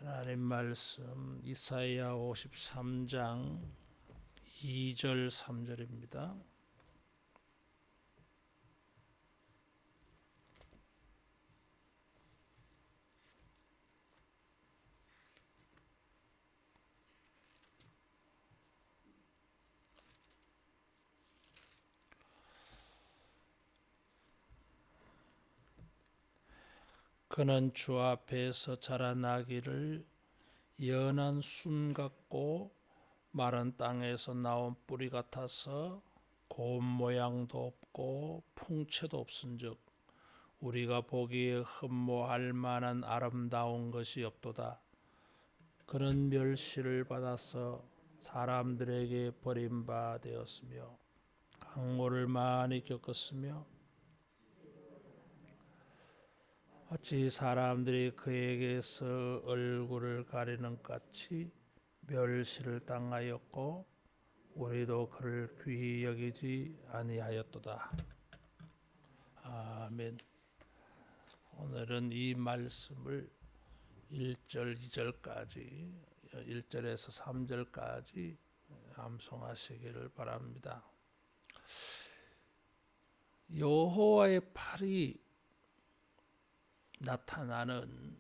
하나님 말씀 이사야 53장 2절 3절입니다. 그는 주 앞에서 자라나기를 연한 순 같고 마른 땅에서 나온 뿌리 같아서 고운 모양도 없고 풍채도 없은즉 우리가 보기에 흠모할 만한 아름다운 것이 없도다. 그는 멸시를 받아서 사람들에게 버림받았으며 강모를 많이 겪었으며 마치 사람들이 그에게서 얼굴을 가리는 같이 멸시를 당하였고 우리도 그를 귀히 여기지 아니하였도다. 아멘. 오늘은 이 말씀을 1절, 2절까지 1절에서 3절까지 암송하시기를 바랍니다. 여호와의 팔이 나타나는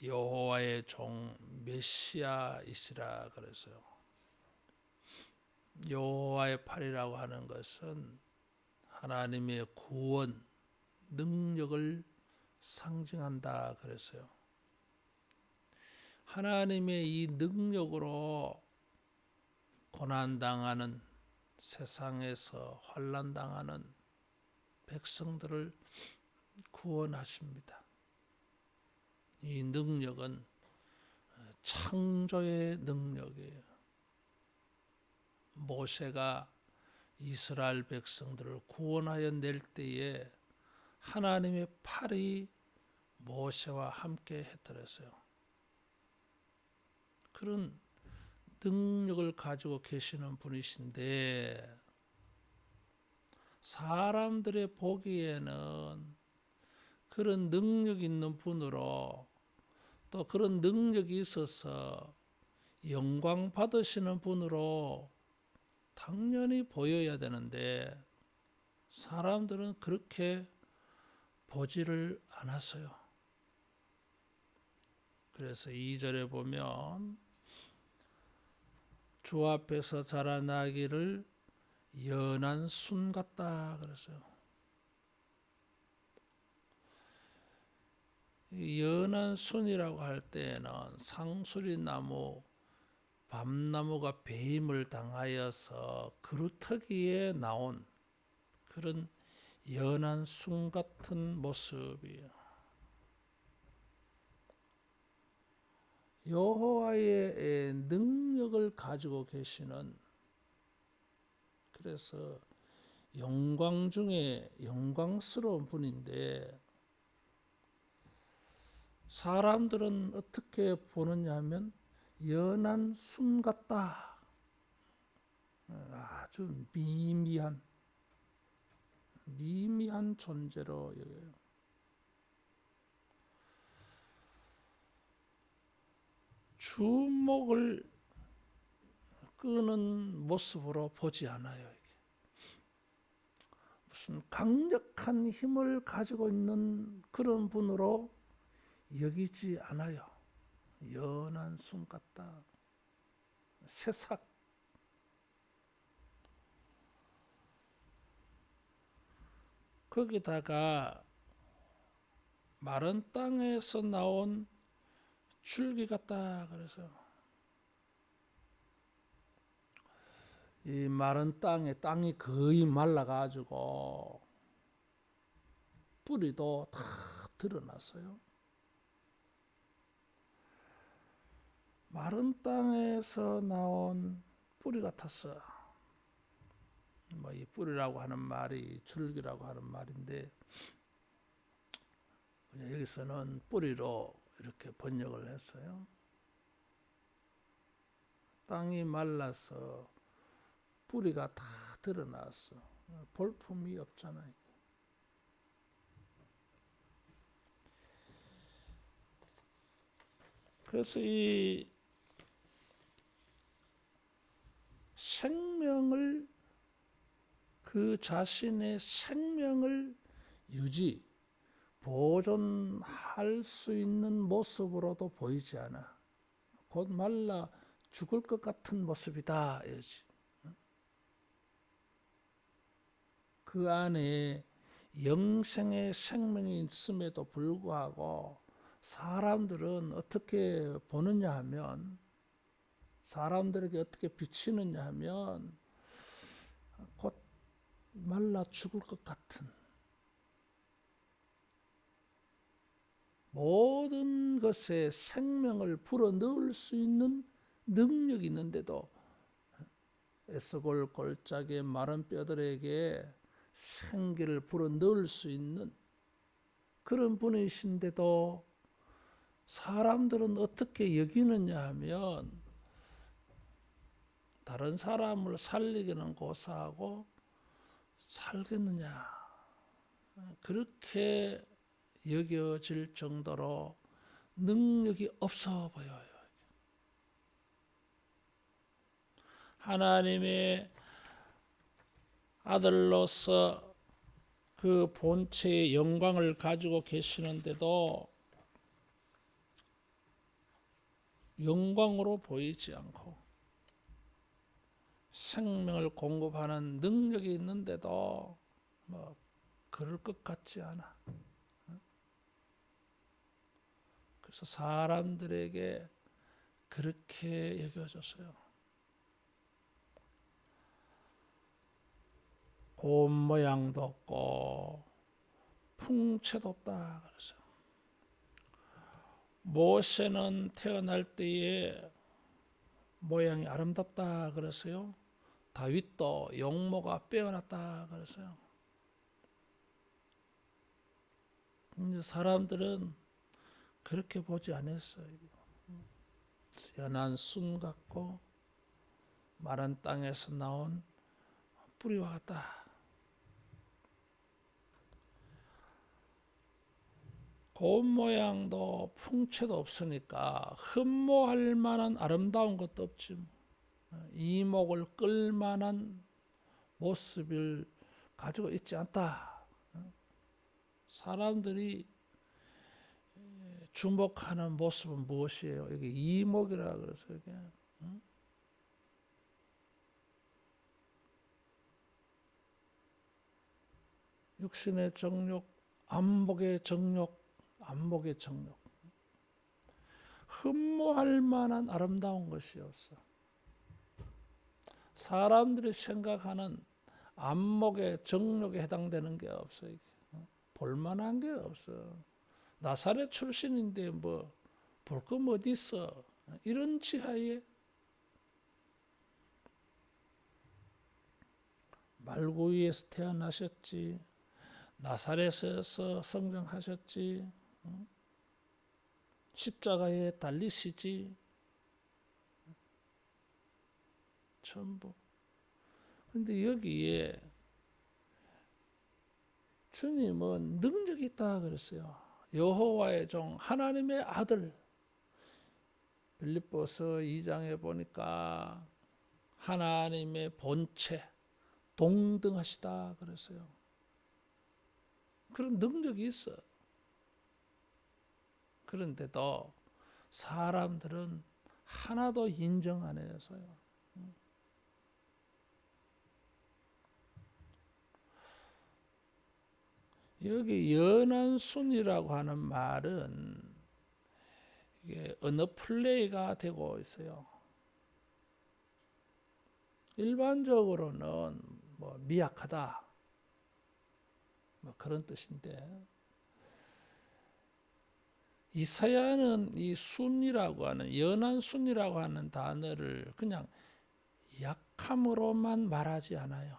여호와의 종 메시아이시라 그랬어요. 여호와의 팔이라고 하는 것은 하나님의 구원 능력을 상징한다 그랬어요. 하나님의 이 능력으로 고난당하는 세상에서 환난당하는 백성들을 구원하십니다. 이 능력은 창조의 능력이에요. 모세가 이스라엘 백성들을 구원하여 낼 때에 하나님의 팔이 모세와 함께 했더랬어요. 그런 능력을 가지고 계시는 분이신데 사람들의 보기에는 그런 능력 있는 분으로 또 그런 능력이 있어서 영광 받으시는 분으로 당연히 보여야 되는데 사람들은 그렇게 보지를 않았어요. 그래서 2절에 보면 주 앞에서 자라나기를 연한 순 같다 그랬어요. 연한 순이라고 할 때에는 상수리나무, 밤나무가 배임을 당하여서 그루터기에 나온 그런 연한 순 같은 모습이에요. 여호와의 능력을 가지고 계시는, 그래서 영광 중에 영광스러운 분인데 사람들은 어떻게 보느냐 하면 연한 순 같다. 아주 미미한 존재로 여겨요. 주목을 끄는 모습으로 보지 않아요. 무슨 강력한 힘을 가지고 있는 그런 분으로 여기지 않아요. 연한 순 같다. 새싹. 거기다가 마른 땅에서 나온 줄기 같다 그래서 이 마른 땅이 거의 말라가지고 뿌리도 다 드러났어요. 마른 땅에서 나온 뿌리 같았어. 이 뿌리라고 하는 말이 줄기라고 하는 말인데 여기서는 뿌리로 이렇게 번역을 했어요. 땅이 말라서 뿌리가 다 드러났어. 볼품이 없잖아요. 그래서 이 생명을, 그 자신의 생명을 유지, 보존할 수 있는 모습으로도 보이지 않아. 곧 말라 죽을 것 같은 모습이다. 이거지. 그 안에 영생의 생명이 있음에도 불구하고 사람들은 어떻게 보느냐 하면, 사람들에게 어떻게 비치느냐 하면 곧 말라 죽을 것 같은, 모든 것에 생명을 불어넣을 수 있는 능력이 있는데도 에스골 골짜기의 마른 뼈들에게 생기를 불어넣을 수 있는 그런 분이신데도 사람들은 어떻게 여기느냐 하면 다른 사람을 살리기는 고사하고 살겠느냐, 그렇게 여겨질 정도로 능력이 없어 보여요. 하나님의 아들로서 그 본체의 영광을 가지고 계시는데도 영광으로 보이지 않고, 생명을 공급하는 능력이 있는데도 뭐 그럴 것 같지 않아. 그래서 사람들에게 그렇게 여겨졌어요. 고운 모양도 없고 풍채도 없다 그랬어요. 모세는 태어날 때에 모양이 아름답다 그랬어요. 다윗도 용모가 빼어났다 그랬어요. 근데 사람들은 그렇게 보지 않았어요. 연한 순 같고 마른 땅에서 나온 뿌리와 같다. 고운 모양도 풍채도 없으니까 흠모할 만한 아름다운 것도 없지. 이목을 끌 만한 모습을 가지고 있지 않다. 사람들이 주목하는 모습은 무엇이에요? 이게 이목이라 그래서 이게 육신의 정욕, 안목의 정욕, 안목의 정욕. 흠모할 만한 아름다운 것이 없어. 사람들이 생각하는 안목의 정욕에 해당되는 게 없어. 이게. 볼만한 게 없어. 나사렛 출신인데 뭐 볼 거 어디 있어? 이런 지하에 말구이에서 태어나셨지, 나사렛에서 성장하셨지, 십자가에 달리시지, 전부. 근데 여기에 주님은 능력이 있다 그랬어요. 여호와의 종 하나님의 아들. 빌립보서 2장에 보니까 하나님의 본체 동등하시다 그랬어요. 그런 능력이 있어. 그런데도 사람들은 하나도 인정 안 해서요. 여기 연한 순이라고 하는 말은 이게 언어 플레이가 되고 있어요. 일반적으로는 뭐 미약하다, 뭐 그런 뜻인데, 이사야는 이 순이라고 하는, 연한 순이라고 하는 단어를 그냥 약함으로만 말하지 않아요.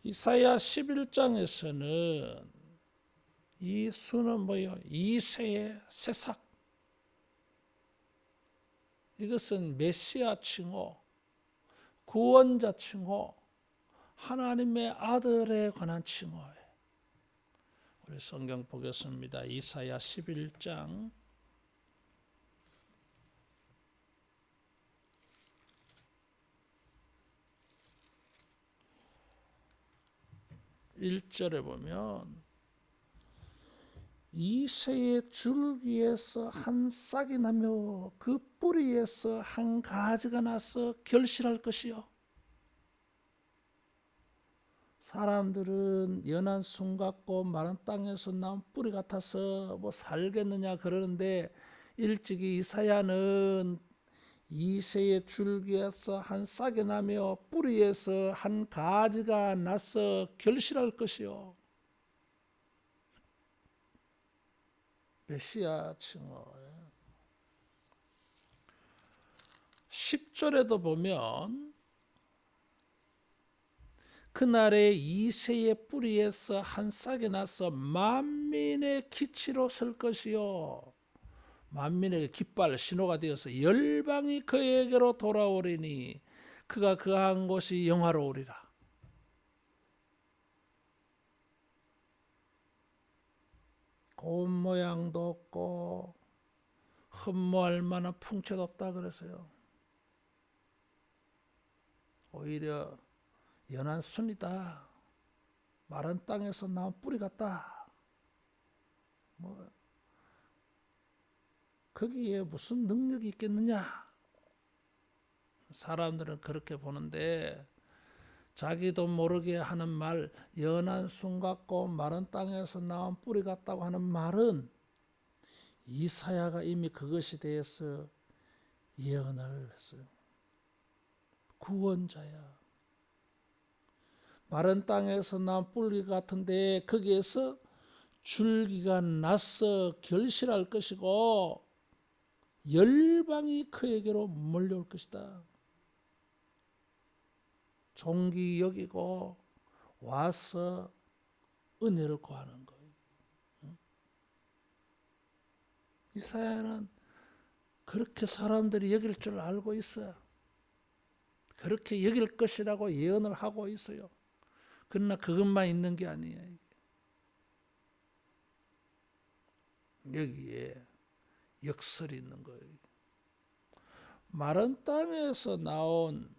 이사야 11장에서는 이 수는 뭐예요? 이세의 새싹. 이것은 메시아 칭호, 구원자 칭호, 하나님의 아들에 관한 칭호예요. 우리 성경 보겠습니다. 이사야 11장 1절에 보면 이새의 줄기에서 한 싹이 나며 그 뿌리에서 한 가지가 나서 결실할 것이요. 사람들은 연한 순 같고 마른 땅에서 나온 뿌리 같아서 뭐 살겠느냐 그러는데 일찍이 이사야는 이새의 줄기에서 한 싹이 나며 뿌리에서 한 가지가 나서 결실할 것이요. 메시아 칭호. 10절에도 보면 그날에 이새의 뿌리에서 한 싹이 나서 만민의 기치로 설 것이요. 만민에게 깃발 신호가 되어서 열방이 그에게로 돌아오리니 그가 거한 곳이 영화로우리라. 고운 모양도 없고 흠모할 만한 풍채도 없다 그랬어요. 오히려 연한 순이다. 마른 땅에서 나온 뿌리 같다. 뭐 거기에 무슨 능력이 있겠느냐? 사람들은 그렇게 보는데 자기도 모르게 하는 말, 연한 순 같고 마른 땅에서 나온 뿌리 같다고 하는 말은 이사야가 이미 그것에 대해서 예언을 했어요. 구원자야. 마른 땅에서 나온 뿌리 같은데 거기에서 줄기가 나서 결실할 것이고 열방이 그에게로 몰려올 것이다. 종기 여기고 와서 은혜를 구하는 거예요. 이사야는 그렇게 사람들이 여길 줄 알고 있어요. 그렇게 여길 것이라고 예언을 하고 있어요. 그러나 그것만 있는 게 아니에요. 여기에 역설이 있는 거예요. 마른 땅에서 나온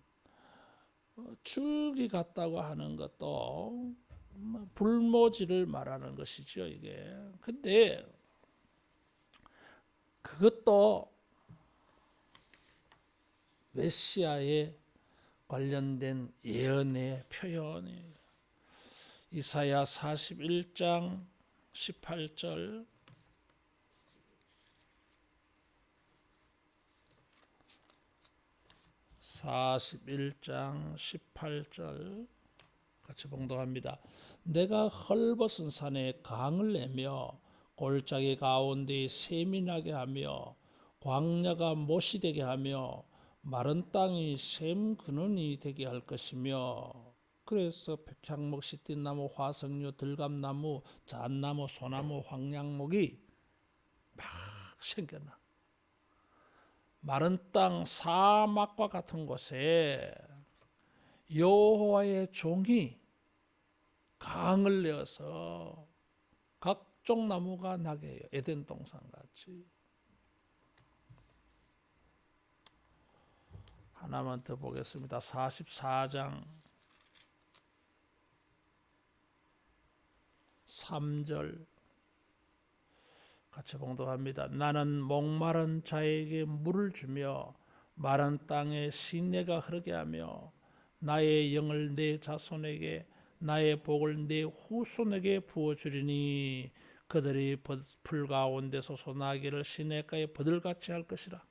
줄기 같다고 하는 것도 불모지를 말하는 것이죠, 이게. 근데 그것도 메시아에 관련된 예언의 표현이에요. 이사야 41장 18절 41장 18절 같이 봉독합니다. 내가 헐벗은 산에 강을 내며 골짜기 가운데 샘이 나게 하며 광야가 못이 되게 하며 마른 땅이 샘 근원이 되게 할 것이며 그래서 백향목, 시띠나무, 화석류, 들감나무, 잣나무, 소나무, 황량목이 막 생겨나. 마른 땅 사막과 같은 곳에 여호와의 종이 강을 내어서 각종 나무가 나게 해요. 에덴 동산 같이. 하나만 더 보겠습니다. 44장 3절 같이 봉독합니다. 나는 목마른 자에게 물을 주며 마른 땅에 시내가 흐르게 하며 나의 영을 내 자손에게 나의 복을 내 후손에게 부어주리니 그들이 풀 가운데서 소나기를 시냇가에 버들같이 할 것이라.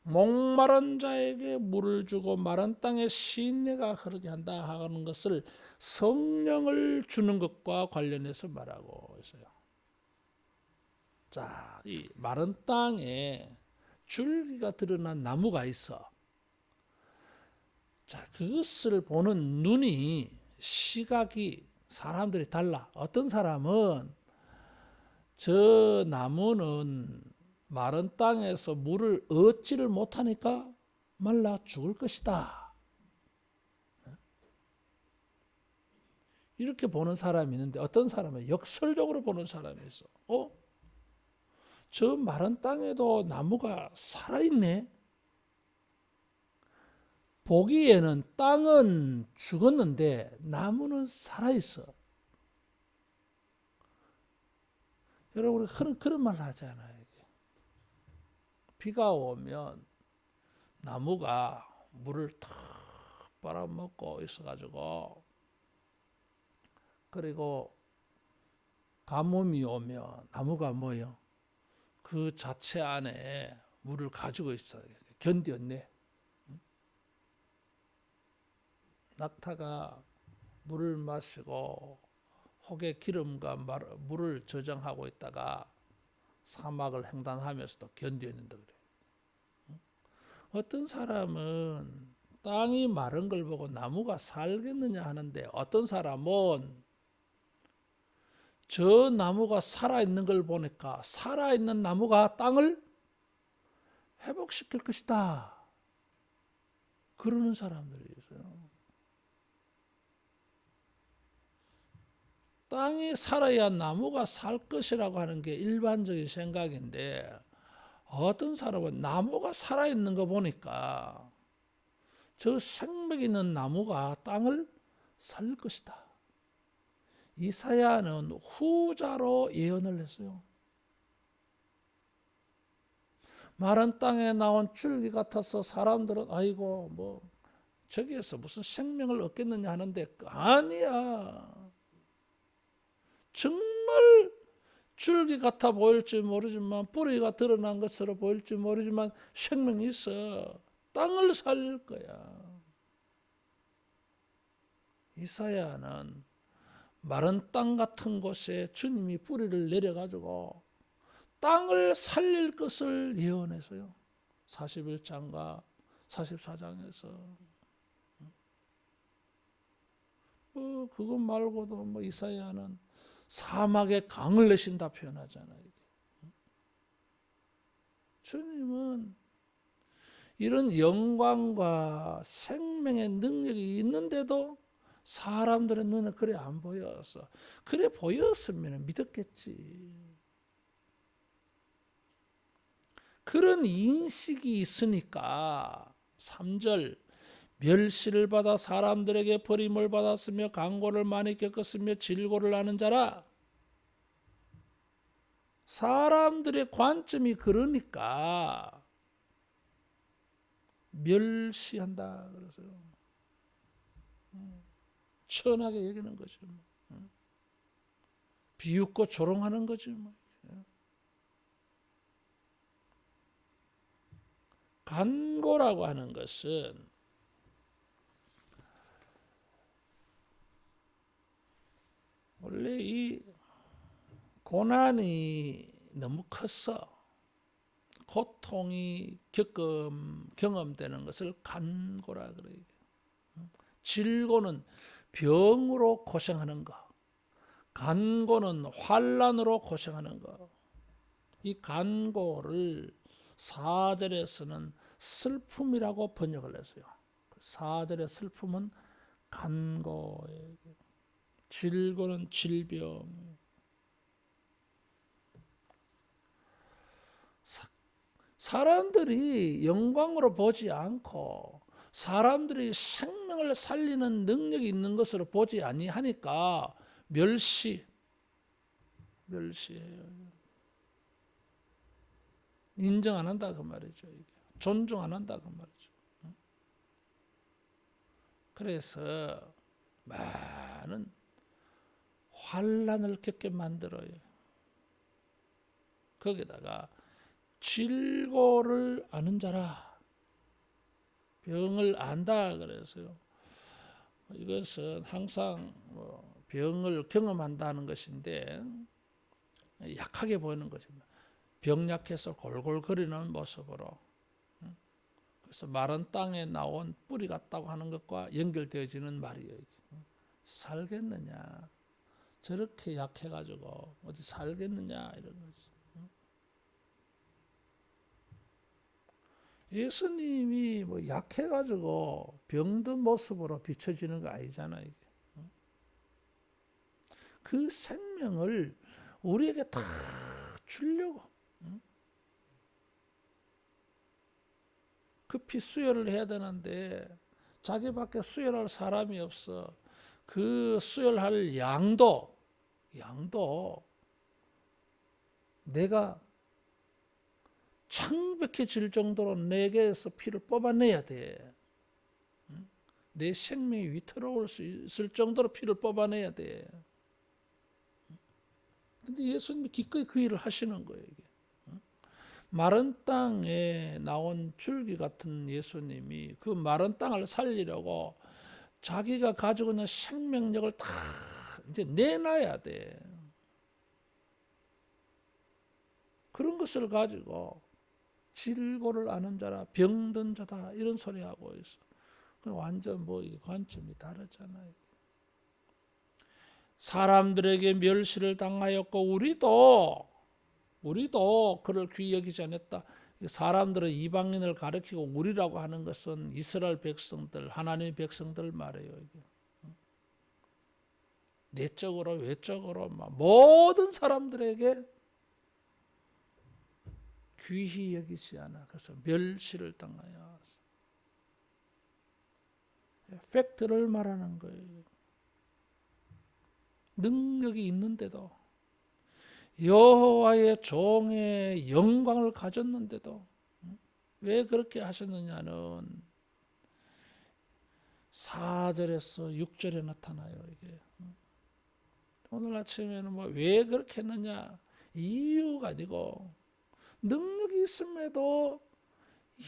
목마른 자에게 물을 주고 마른 땅에 시내가 흐르게 한다 하는 것을 성령을 주는 것과 관련해서 말하고 있어요. 자, 이 마른 땅에 줄기가 드러난 나무가 있어. 자, 그것을 보는 눈이, 시각이 사람들이 달라. 어떤 사람은 저 나무는 마른 땅에서 물을 얻지를 못하니까 말라 죽을 것이다. 이렇게 보는 사람이 있는데 어떤 사람은 역설적으로 보는 사람이 있어. 저 마른 땅에도 나무가 살아있네. 보기에는 땅은 죽었는데 나무는 살아있어. 여러분, 우리 그런 말 하잖아요. 비가 오면 나무가 물을 탁 빨아먹고 있어가지고, 그리고 가뭄이 오면 나무가 뭐요? 그 자체 안에 물을 가지고 있어요. 견뎠네. 낙타가 물을 마시고 혹의 기름과 물을 저장하고 있다가 사막을 횡단하면서도 견뎠는데 그래. 어떤 사람은 땅이 마른 걸 보고 나무가 살겠느냐 하는데, 어떤 사람은 저 나무가 살아있는 걸 보니까 살아있는 나무가 땅을 회복시킬 것이다, 그러는 사람들이 있어요. 땅이 살아야 나무가 살 것이라고 하는 게 일반적인 생각인데, 어떤 사람은 나무가 살아있는 거 보니까 저 생명 있는 나무가 땅을 살 것이다. 이사야는 후자로 예언을 했어요. 마른 땅에 나온 줄기 같아서 사람들은 아이고 뭐 저기에서 무슨 생명을 얻겠느냐 하는데, 아니야. 정말 줄기 같아 보일지 모르지만, 뿌리가 드러난 것으로 보일지 모르지만 생명이 있어. 땅을 살릴 거야. 이사야는 마른 땅 같은 곳에 주님이 뿌리를 내려가지고 땅을 살릴 것을 예언했어요. 41장과 44장에서. 그것 말고도 이사야는 사막에 강을 내신다 표현하잖아요. 주님은 이런 영광과 생명의 능력이 있는데도 사람들의 눈에 그래 안 보였어. 그래 보였으면 믿었겠지. 그런 인식이 있으니까 3절, 멸시를 받아 사람들에게 버림을 받았으며 강고를 많이 겪었으며 질고를 하는 자라. 사람들의 관점이 그러니까 멸시한다 그래서요. 천하게 여기는 거죠. 비웃고 조롱하는 거죠. 간고라고 하는 것은 원래 이 고난이 너무 컸어. 고통이 경험되는 것을 간고라 그래요. 질고는 병으로 고생하는 거, 간고는 환난으로 고생하는 거. 이 간고를 4절에서는 슬픔이라고 번역을 했어요. 4절의 슬픔은 간고예요. 질고는 질병. 사람들이 영광으로 보지 않고 사람들이 생명을 살리는 능력이 있는 것으로 보지 아니하니까 멸시해요. 인정 안 한다 그 말이죠. 존중 안 한다 그 말이죠. 그래서 많은 환난을 겪게 만들어요. 거기다가 질고를 아는 자라. 병을 안다 그래서요. 이것은 항상 병을 경험한다는 것인데 약하게 보이는 것입니다. 병약해서 골골거리는 모습으로. 그래서 마른 땅에 나온 뿌리 같다고 하는 것과 연결되어지는 말이에요. 살겠느냐? 저렇게 약해가지고 어디 살겠느냐 이런 거지. 예수님이 약해가지고 병든 모습으로 비춰지는 거 아니잖아요. 그 생명을 우리에게 다 주려고 급히 수혈을 해야 되는데 자기밖에 수혈할 사람이 없어. 그 수혈할 양도 내가 창백해질 정도로 내게서 피를 뽑아내야 돼. 내 생명이 위태로울 수 있을 정도로 피를 뽑아내야 돼. 근데 예수님이 기꺼이 그 일을 하시는 거예요. 이게. 마른 땅에 나온 줄기 같은 예수님이 그 마른 땅을 살리려고 자기가 가지고 있는 생명력을 다 이제 내놔야 돼. 그런 것을 가지고 질고를 아는 자라 병든 자다 이런 소리 하고 있어. 완전 관점이 다르잖아요. 사람들에게 멸시를 당하였고 우리도 그를 귀히 여기지 않았다. 사람들은 이방인을 가리키고 우리라고 하는 것은 이스라엘 백성들, 하나님의 백성들 말이에요. 이게. 내적으로 외적으로 모든 사람들에게 귀히 여기지 않아. 그래서 멸시를 당하여. 팩트를 말하는 거예요. 능력이 있는데도 여호와의 종의 영광을 가졌는데도 왜 그렇게 하셨느냐는 4절에서 6절에 나타나요. 이게 오늘 아침에는 왜 그렇게 했느냐 이유가 아니고 능력이 있음에도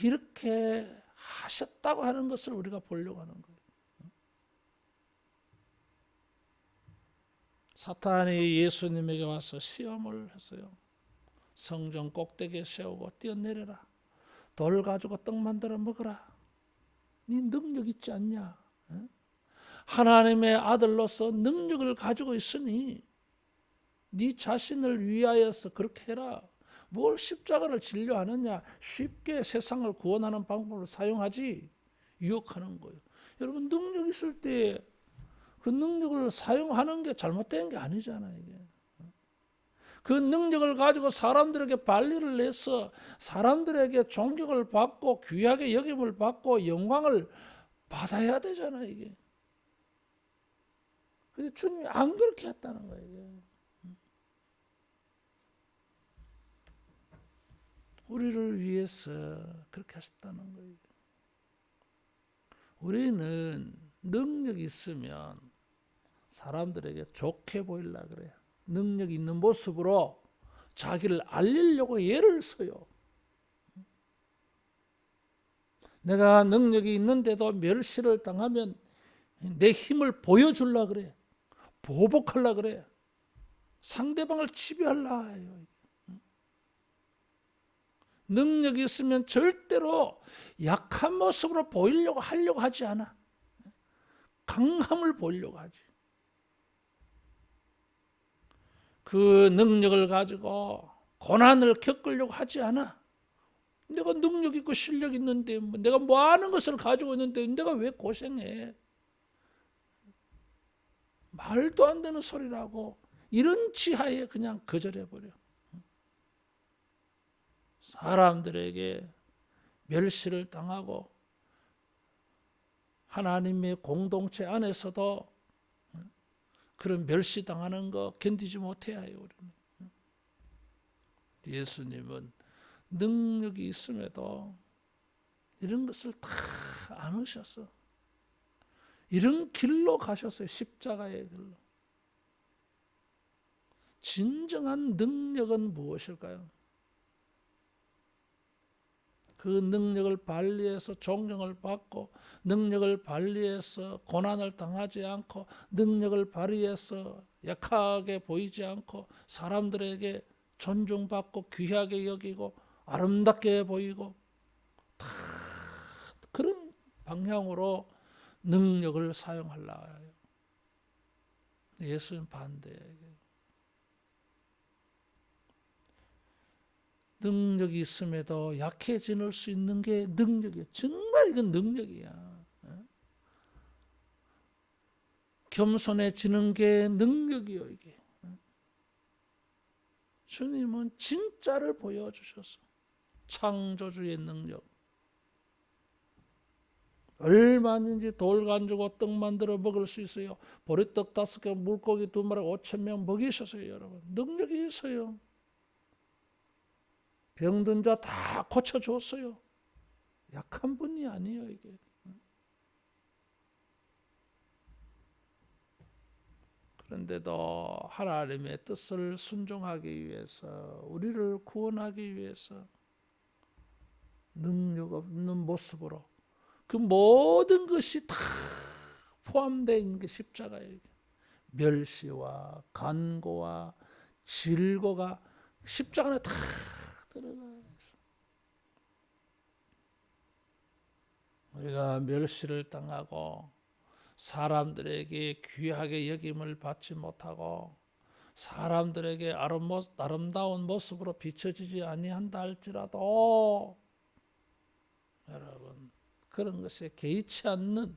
이렇게 하셨다고 하는 것을 우리가 보려고 하는 거예요. 사탄이 예수님에게 와서 시험을 했어요. 성전 꼭대기에 세우고 뛰어내려라. 돌 가지고 떡 만들어 먹어라. 네 능력 있지 않냐? 하나님의 아들로서 능력을 가지고 있으니 네 자신을 위하여서 그렇게 해라. 뭘 십자가를 지려 하느냐? 쉽게 세상을 구원하는 방법을 사용하지 유혹하는 거예요. 여러분 능력 있을 때 그 능력을 사용하는 게 잘못된 게 아니잖아요. 이게. 그 능력을 가지고 사람들에게 발리를 내서 사람들에게 존경을 받고 귀하게 여김을 받고 영광을 받아야 되잖아요. 이게. 근데 주님이 안 그렇게 했다는 거예요. 이게. 우리를 위해서 그렇게 하셨다는 거예요. 우리는 능력이 있으면 사람들에게 좋게 보이려고 그래요. 능력 있는 모습으로 자기를 알리려고 애를 써요. 내가 능력이 있는데도 멸시를 당하면 내 힘을 보여주려고 그래. 보복하려고 그래. 상대방을 지배하려고 해요. 능력이 있으면 절대로 약한 모습으로 보이려고 하려고 하지 않아. 강함을 보이려고 하지. 그 능력을 가지고 고난을 겪으려고 하지 않아. 내가 능력 있고 실력 있는데 내가 많은 것을 가지고 있는데 내가 왜 고생해. 말도 안 되는 소리라고 이런 지하에 그냥 거절해버려. 사람들에게 멸시를 당하고 하나님의 공동체 안에서도 그런 멸시당하는 거 견디지 못해야 해요. 우리는. 예수님은 능력이 있음에도 이런 것을 다 안으셨어. 이런 길로 가셨어요. 십자가의 길로. 진정한 능력은 무엇일까요? 그 능력을 발휘해서 존경을 받고 능력을 발휘해서 고난을 당하지 않고 능력을 발휘해서 약하게 보이지 않고 사람들에게 존중받고 귀하게 여기고 아름답게 보이고 다 그런 방향으로 능력을 사용하려고 해요. 예수님 반대예요. 능력이 있음에도 약해질 수 있는 게 능력이야. 정말 이건 능력이야. 겸손해지는 게 능력이요, 이게. 주님은 진짜를 보여주셨어. 창조주의 능력. 얼마든지 돌 가지고 떡 만들어 먹을 수 있어요. 보리떡 5개, 물고기 2마리 5,000명 먹이셨어요, 여러분. 능력이 있어요. 병든 자 다 고쳐줬어요. 약한 분이 아니에요, 이게. 그런데도 하나님의 뜻을 순종하기 위해서, 우리를 구원하기 위해서 능력 없는 모습으로 그 모든 것이 다 포함되어 있는 게 십자가예요. 멸시와 간고와 질고가 십자가 안에 다 들어가요. 우리가 멸시를 당하고 사람들에게 귀하게 여김을 받지 못하고 사람들에게 아름다운 모습으로 비춰지지 아니한다 할지라도 여러분 그런 것에 개의치 않는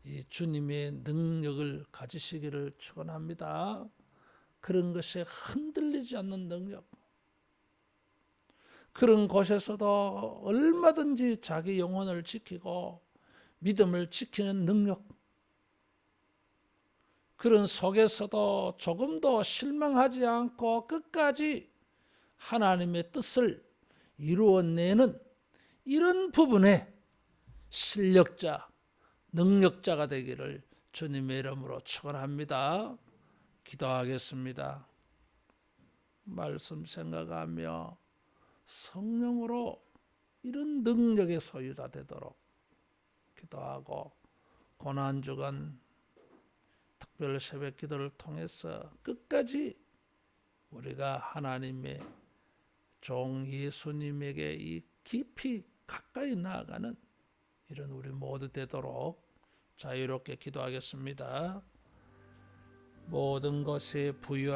이 주님의 능력을 가지시기를 축원합니다. 그런 것에 흔들리지 않는 능력. 그런 곳에서도 얼마든지 자기 영혼을 지키고 믿음을 지키는 능력. 그런 속에서도 조금도 실망하지 않고 끝까지 하나님의 뜻을 이루어내는 이런 부분에 실력자, 능력자가 되기를 주님의 이름으로 축원합니다. 기도하겠습니다. 말씀 생각하며 성령으로 이런 능력의 소유자 되도록 기도하고 고난주간 특별 새벽 기도를 통해서 끝까지 우리가 하나님의 종 예수님에게 이 깊이 가까이 나아가는 이런 우리 모두 되도록 자유롭게 기도하겠습니다. 모든 것에 부유한